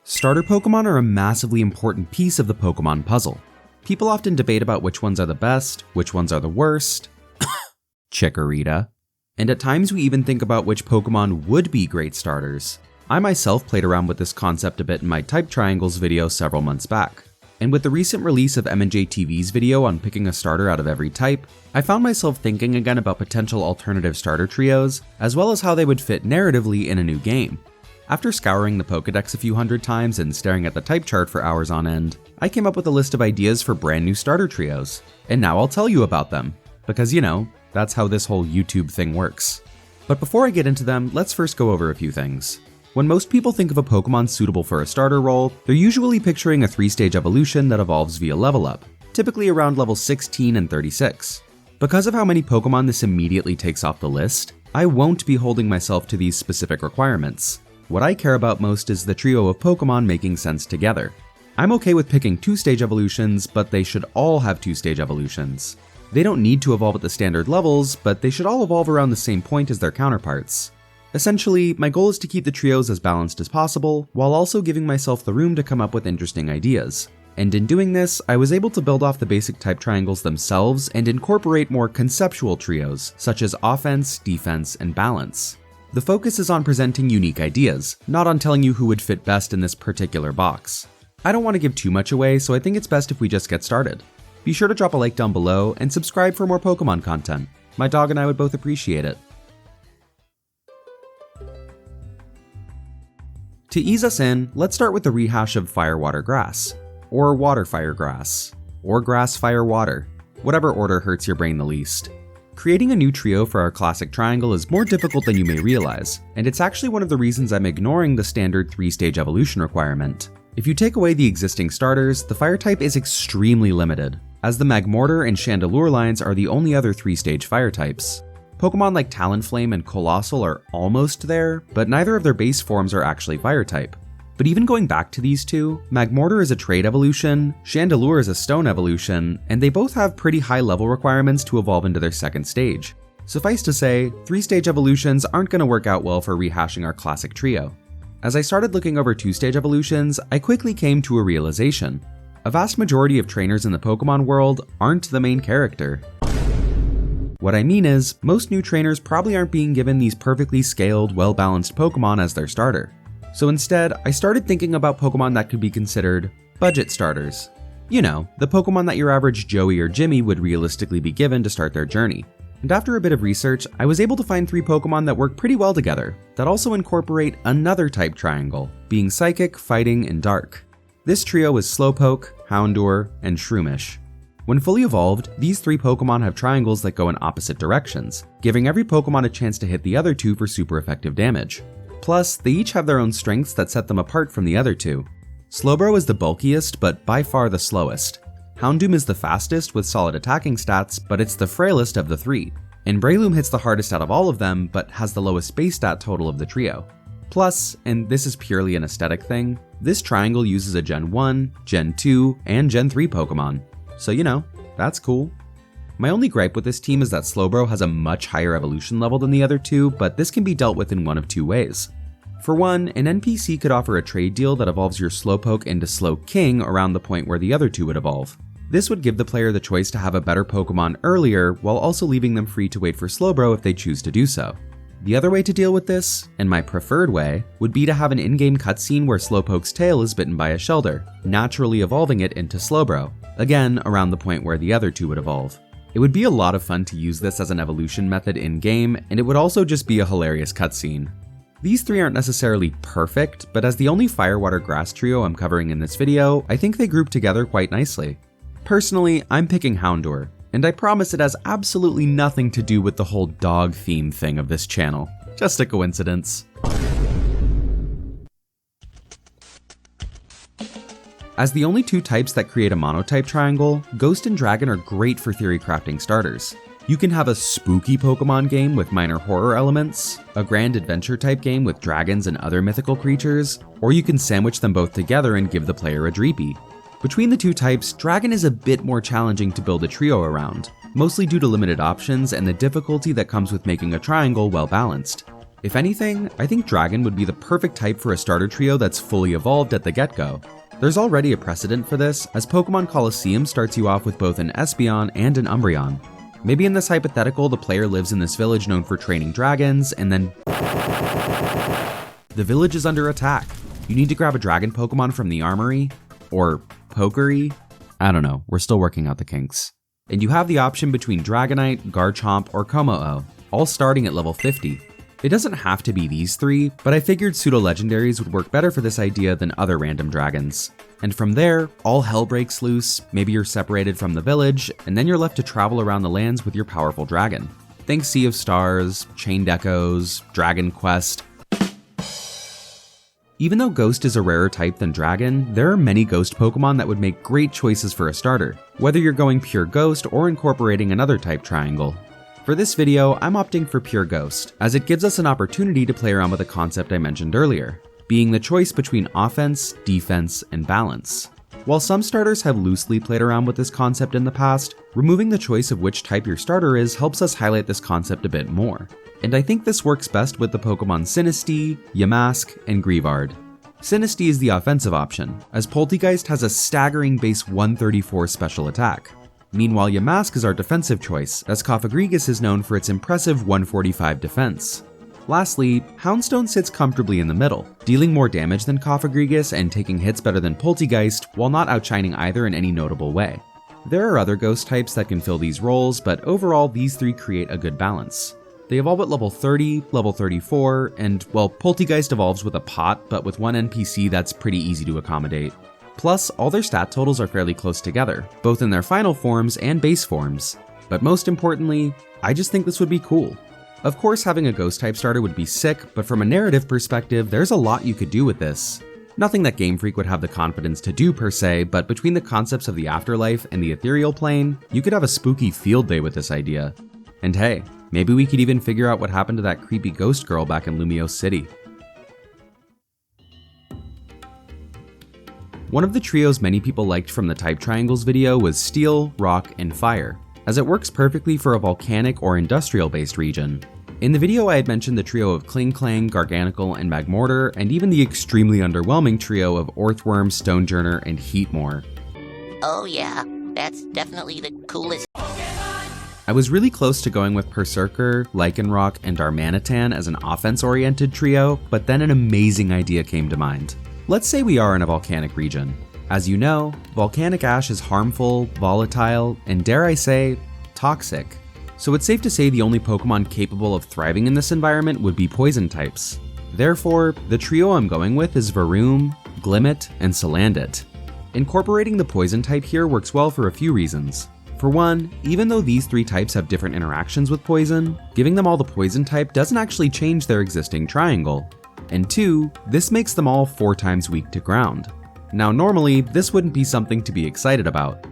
Starter Pokemon are a massively important piece of the Pokemon puzzle. People often debate about which ones are the best, which ones are the worst, Chikorita, and at times we even think about which Pokemon would be great starters. I myself played around with this concept a bit in my Type Triangles video several months back. And with the recent release of M&J TV's video on picking a starter out of every type, I found myself thinking again about potential alternative starter trios, as well as how they would fit narratively in a new game. After scouring the Pokédex a few hundred times and staring at the type chart for hours on end, I came up with a list of ideas for brand new starter trios. And now I'll tell you about them, because that's how this whole YouTube thing works. But before I get into them, let's first go over a few things. When most people think of a Pokemon suitable for a starter role, they're usually picturing a 3-stage evolution that evolves via level up, typically around level 16 and 36. Because of how many Pokemon this immediately takes off the list, I won't be holding myself to these specific requirements. What I care about most is the trio of Pokemon making sense together. I'm okay with picking 2-stage evolutions, but they should all have 2-stage evolutions. They don't need to evolve at the standard levels, but they should all evolve around the same point as their counterparts. Essentially, my goal is to keep the trios as balanced as possible, while also giving myself the room to come up with interesting ideas. And in doing this, I was able to build off the basic type triangles themselves and incorporate more conceptual trios, such as offense, defense, and balance. The focus is on presenting unique ideas, not on telling you who would fit best in this particular box. I don't want to give too much away, so I think it's best if we just get started. Be sure to drop a like down below and subscribe for more Pokemon content. My dog and I would both appreciate it. To ease us in, let's start with the rehash of Fire Water Grass, or Water Fire Grass, or Grass Fire Water, whatever order hurts your brain the least. Creating a new trio for our classic triangle is more difficult than you may realize, and it's actually one of the reasons I'm ignoring the standard 3-stage evolution requirement. If you take away the existing starters, the fire type is extremely limited, as the Magmortar and Chandelure lines are the only other 3-stage fire types. Pokemon like Talonflame and Colossal are almost there, but neither of their base forms are actually fire type. But even going back to these two, Magmortar is a trade evolution, Chandelure is a stone evolution, and they both have pretty high level requirements to evolve into their second stage. Suffice to say, 3-stage evolutions aren't going to work out well for rehashing our classic trio. As I started looking over 2-stage evolutions, I quickly came to a realization. A vast majority of trainers in the Pokemon world aren't the main character. What I mean is, most new trainers probably aren't being given these perfectly scaled, well-balanced Pokemon as their starter. So instead, I started thinking about Pokemon that could be considered budget starters. The Pokemon that your average Joey or Jimmy would realistically be given to start their journey. And after a bit of research, I was able to find 3 Pokemon that work pretty well together, that also incorporate another type triangle, being Psychic, Fighting, and Dark. This trio is Slowpoke, Houndour, and Shroomish. When fully evolved, these 3 Pokemon have triangles that go in opposite directions, giving every Pokemon a chance to hit the other 2 for super effective damage. Plus, they each have their own strengths that set them apart from the other 2. Slowbro is the bulkiest, but by far the slowest. Houndoom is the fastest with solid attacking stats, but it's the frailest of the 3. And Breloom hits the hardest out of all of them, but has the lowest base stat total of the trio. Plus, and this is purely an aesthetic thing, this triangle uses a Gen 1, Gen 2, and Gen 3 Pokemon. So that's cool. My only gripe with this team is that Slowbro has a much higher evolution level than the other 2, but this can be dealt with in one of 2 ways. For one, an NPC could offer a trade deal that evolves your Slowpoke into Slowking around the point where the other 2 would evolve. This would give the player the choice to have a better Pokemon earlier, while also leaving them free to wait for Slowbro if they choose to do so. The other way to deal with this, and my preferred way, would be to have an in-game cutscene where Slowpoke's tail is bitten by a Shelder, naturally evolving it into Slowbro, again around the point where the other 2 would evolve. It would be a lot of fun to use this as an evolution method in-game, and it would also just be a hilarious cutscene. These 3 aren't necessarily perfect, but as the only Fire Water Grass trio I'm covering in this video, I think they group together quite nicely. Personally, I'm picking Houndour, and I promise it has absolutely nothing to do with the whole dog theme thing of this channel. Just a coincidence. As the only 2 types that create a monotype triangle, Ghost and Dragon are great for theory crafting starters. You can have a spooky Pokemon game with minor horror elements, a grand adventure type game with dragons and other mythical creatures, or you can sandwich them both together and give the player a Dreepy. Between the 2 types, Dragon is a bit more challenging to build a trio around, mostly due to limited options and the difficulty that comes with making a triangle well balanced. If anything, I think Dragon would be the perfect type for a starter trio that's fully evolved at the get-go. There's already a precedent for this, as Pokemon Colosseum starts you off with both an Espeon and an Umbreon. Maybe in this hypothetical, the player lives in this village known for training dragons, and then the village is under attack. You need to grab a dragon Pokemon from the armory, or Pokery? I don't know, we're still working out the kinks. And you have the option between Dragonite, Garchomp, or Kommo-o, all starting at level 50. It doesn't have to be these three, but I figured pseudo-legendaries would work better for this idea than other random dragons. And from there, all hell breaks loose, maybe you're separated from the village, and then you're left to travel around the lands with your powerful dragon. Think Sea of Stars, Chained Echoes, Dragon Quest. Even though Ghost is a rarer type than Dragon, there are many Ghost Pokemon that would make great choices for a starter, whether you're going pure Ghost or incorporating another type triangle. For this video, I'm opting for pure Ghost, as it gives us an opportunity to play around with a concept I mentioned earlier, being the choice between offense, defense, and balance. While some starters have loosely played around with this concept in the past, removing the choice of which type your starter is helps us highlight this concept a bit more. And I think this works best with the Pokemon Sinistea, Yamask, and Greavard. Sinistea is the offensive option, as Poltegeist has a staggering base 134 special attack. Meanwhile, Yamask is our defensive choice, as Cofagrigus is known for its impressive 145 defense. Lastly, Houndstone sits comfortably in the middle, dealing more damage than Cofagrigus and taking hits better than Poltegeist, while not outshining either in any notable way. There are other ghost types that can fill these roles, but overall these three create a good balance. They evolve at level 30, level 34, and well, Poltegeist evolves with a pot, but with one NPC that's pretty easy to accommodate. Plus, all their stat totals are fairly close together, both in their final forms and base forms. But most importantly, I just think this would be cool. Of course, having a ghost type starter would be sick, but from a narrative perspective, there's a lot you could do with this. Nothing that Game Freak would have the confidence to do per se, but between the concepts of the afterlife and the ethereal plane, you could have a spooky field day with this idea. And hey, maybe we could even figure out what happened to that creepy ghost girl back in Lumiose City. One of the trios many people liked from the Type Triangles video was Steel, Rock, and Fire, as it works perfectly for a volcanic or industrial-based region. In the video I had mentioned the trio of Klinklang, Garganacl, and Magmortar, and even the extremely underwhelming trio of Orthworm, Stonejourner, and Heatmor. Oh yeah, that's definitely the coolest. I was really close to going with Berserker, Lycanroc, and Darmanitan as an offense-oriented trio, but then an amazing idea came to mind. Let's say we are in a volcanic region. As you know, volcanic ash is harmful, volatile, and dare I say, toxic. So it's safe to say the only Pokemon capable of thriving in this environment would be poison types. Therefore, the trio I'm going with is Varoom, Glimmet, and Salandit. Incorporating the poison type here works well for a few reasons. For one, even though these three types have different interactions with poison, giving them all the poison type doesn't actually change their existing triangle. And two, this makes them all 4 times weak to ground. Now normally, this wouldn't be something to be excited about.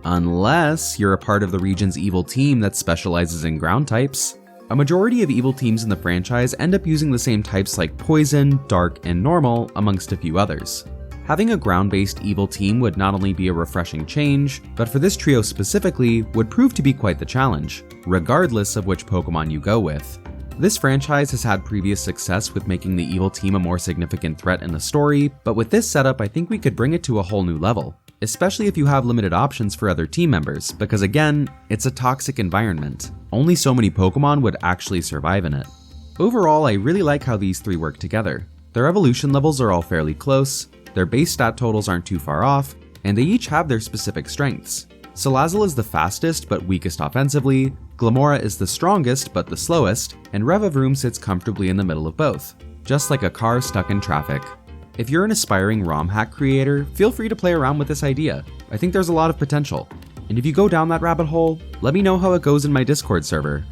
Unless you're a part of the region's evil team that specializes in ground types. A majority of evil teams in the franchise end up using the same types like Poison, Dark, and Normal, amongst a few others. Having a ground-based evil team would not only be a refreshing change, but for this trio specifically, would prove to be quite the challenge, regardless of which Pokemon you go with. This franchise has had previous success with making the evil team a more significant threat in the story, but with this setup I think we could bring it to a whole new level, especially if you have limited options for other team members, because again, it's a toxic environment. Only so many Pokemon would actually survive in it. Overall, I really like how these three work together. Their evolution levels are all fairly close, their base stat totals aren't too far off, and they each have their specific strengths. Salazzle is the fastest but weakest offensively, Glimmora is the strongest but the slowest, and Revavroom sits comfortably in the middle of both, just like a car stuck in traffic. If you're an aspiring ROM hack creator, feel free to play around with this idea. I think there's a lot of potential. And if you go down that rabbit hole, let me know how it goes in my Discord server.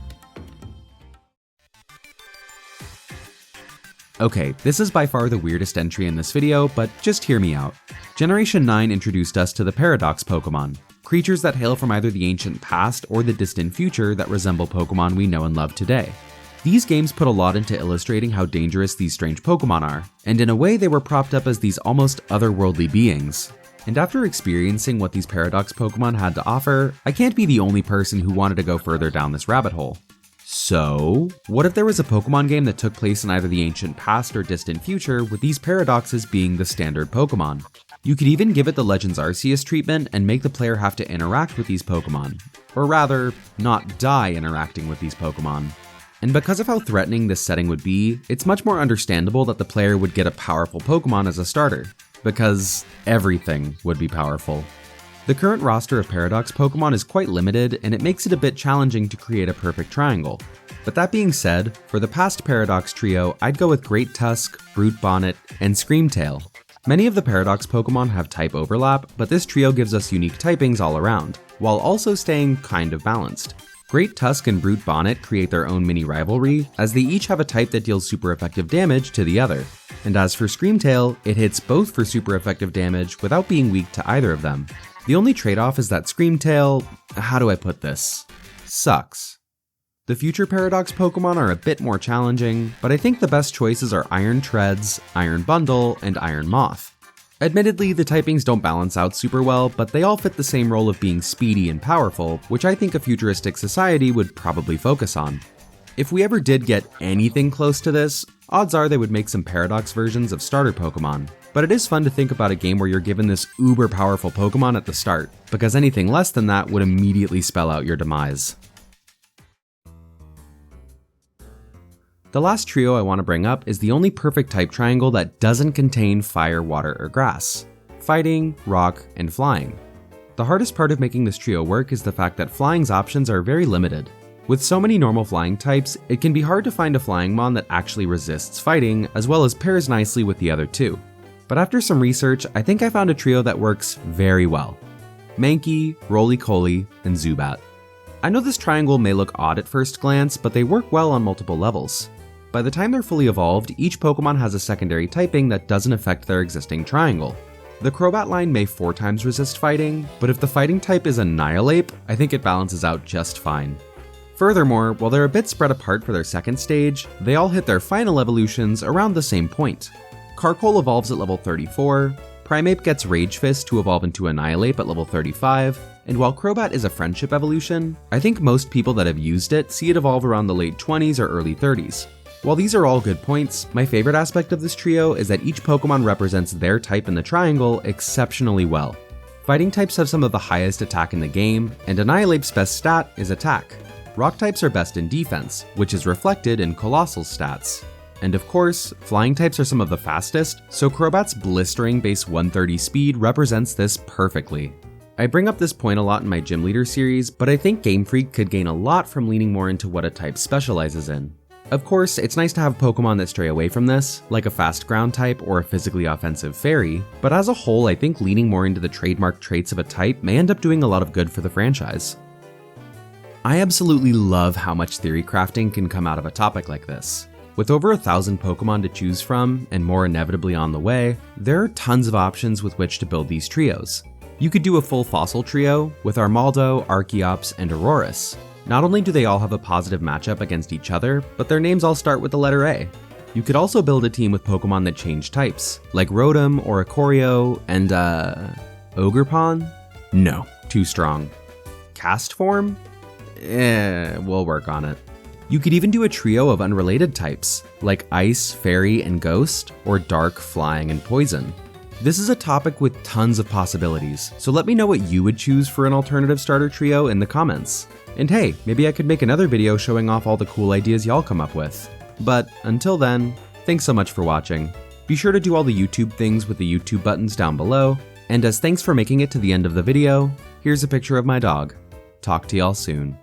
Okay, this is by far the weirdest entry in this video, but just hear me out. Generation 9 introduced us to the Paradox Pokémon, creatures that hail from either the ancient past or the distant future that resemble Pokémon we know and love today. These games put a lot into illustrating how dangerous these strange Pokémon are, and in a way they were propped up as these almost otherworldly beings. And after experiencing what these Paradox Pokémon had to offer, I can't be the only person who wanted to go further down this rabbit hole. So, what if there was a Pokemon game that took place in either the ancient past or distant future, with these paradoxes being the standard Pokemon? You could even give it the Legends Arceus treatment and make the player have to interact with these Pokemon. Or rather, not die interacting with these Pokemon. And because of how threatening this setting would be, it's much more understandable that the player would get a powerful Pokemon as a starter, because everything would be powerful. The current roster of Paradox Pokémon is quite limited, and it makes it a bit challenging to create a perfect triangle. But that being said, for the past Paradox trio, I'd go with Great Tusk, Brute Bonnet, and Screamtail. Many of the Paradox Pokémon have type overlap, but this trio gives us unique typings all around, while also staying kind of balanced. Great Tusk and Brute Bonnet create their own mini rivalry, as they each have a type that deals super effective damage to the other. And as for Screamtail, it hits both for super effective damage without being weak to either of them. The only trade-off is that Screamtail, how do I put this, sucks. The future Paradox Pokémon are a bit more challenging, but I think the best choices are Iron Treads, Iron Bundle, and Iron Moth. Admittedly, the typings don't balance out super well, but they all fit the same role of being speedy and powerful, which I think a futuristic society would probably focus on. If we ever did get anything close to this, odds are they would make some Paradox versions of starter Pokemon. But it is fun to think about a game where you're given this uber powerful Pokemon at the start, because anything less than that would immediately spell out your demise. The last trio I want to bring up is the only perfect type triangle that doesn't contain fire, water, or grass: fighting, rock, and flying. The hardest part of making this trio work is the fact that flying's options are very limited. With so many normal flying types, it can be hard to find a flying mon that actually resists fighting, as well as pairs nicely with the other two. But after some research, I think I found a trio that works very well: Mankey, Roly-Poly, and Zubat. I know this triangle may look odd at first glance, but they work well on multiple levels. By the time they're fully evolved, each Pokemon has a secondary typing that doesn't affect their existing triangle. The Crobat line may 4 times resist fighting, but if the fighting type is Annihilate, I think it balances out just fine. Furthermore, while they're a bit spread apart for their second stage, they all hit their final evolutions around the same point. Carkol evolves at level 34, Primeape gets Rage Fist to evolve into Annihilate at level 35, and while Crobat is a friendship evolution, I think most people that have used it see it evolve around the late 20s or early 30s. While these are all good points, my favorite aspect of this trio is that each Pokemon represents their type in the triangle exceptionally well. Fighting types have some of the highest attack in the game, and Annihilate's best stat is attack. Rock types are best in defense, which is reflected in Colossal's stats. And of course, flying types are some of the fastest, so Crobat's blistering base 130 speed represents this perfectly. I bring up this point a lot in my Gym Leader series, but I think Game Freak could gain a lot from leaning more into what a type specializes in. Of course, it's nice to have Pokemon that stray away from this, like a fast ground type or a physically offensive fairy, but as a whole, I think leaning more into the trademark traits of a type may end up doing a lot of good for the franchise. I absolutely love how much theory crafting can come out of a topic like this. With over 1,000 Pokemon to choose from, and more inevitably on the way, there are tons of options with which to build these trios. You could do a full fossil trio with Armaldo, Archeops, and Aurorus. Not only do they all have a positive matchup against each other, but their names all start with the letter A. You could also build a team with Pokemon that change types, like Rotom, Oricorio, and Ogerpon? No, too strong. Cast form? We'll work on it. You could even do a trio of unrelated types, like Ice, Fairy, and Ghost, or Dark, Flying, and Poison. This is a topic with tons of possibilities, so let me know what you would choose for an alternative starter trio in the comments. And hey, maybe I could make another video showing off all the cool ideas y'all come up with. But until then, thanks so much for watching. Be sure to do all the YouTube things with the YouTube buttons down below, and as thanks for making it to the end of the video, here's a picture of my dog. Talk to y'all soon.